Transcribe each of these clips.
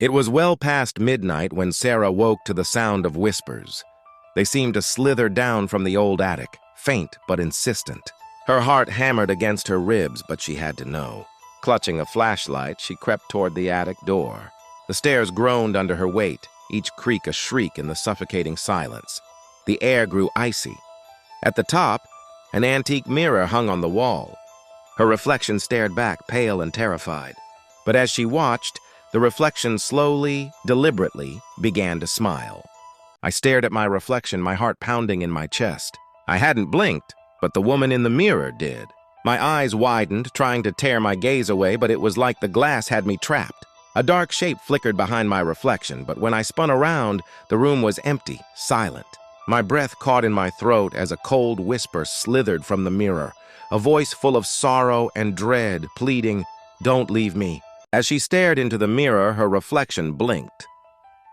It was well past midnight when Sarah woke to the sound of whispers. They seemed to slither down from the old attic, faint but insistent. Her heart hammered against her ribs, but she had to know. Clutching a flashlight, she crept toward the attic door. The stairs groaned under her weight, each creak a shriek in the suffocating silence. The air grew icy. At the top, an antique mirror hung on the wall. Her reflection stared back, pale and terrified. But as she watched, the reflection slowly, deliberately, began to smile. I stared at my reflection, my heart pounding in my chest. I hadn't blinked, but the woman in the mirror did. My eyes widened, trying to tear my gaze away, but it was like the glass had me trapped. A dark shape flickered behind my reflection, but when I spun around, the room was empty, silent. My breath caught in my throat as a cold whisper slithered from the mirror, a voice full of sorrow and dread, pleading, "Don't leave me." As she stared into the mirror, her reflection blinked.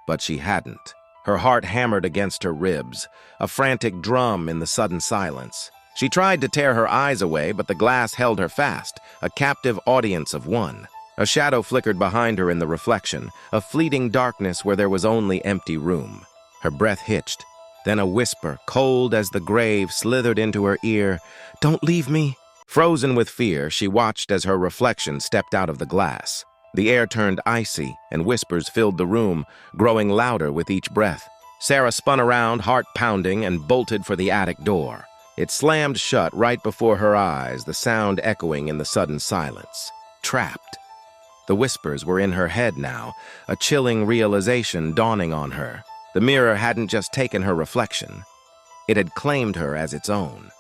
But she hadn't. Her heart hammered against her ribs, a frantic drum in the sudden silence. She tried to tear her eyes away, but the glass held her fast, a captive audience of one. A shadow flickered behind her in the reflection, a fleeting darkness where there was only empty room. Her breath hitched. Then a whisper, cold as the grave, slithered into her ear, "Don't leave me." Frozen with fear, she watched as her reflection stepped out of the glass. The air turned icy, and whispers filled the room, growing louder with each breath. Sarah spun around, heart pounding, and bolted for the attic door. It slammed shut right before her eyes, the sound echoing in the sudden silence. Trapped. The whispers were in her head now, a chilling realization dawning on her. The mirror hadn't just taken her reflection. It had claimed her as its own.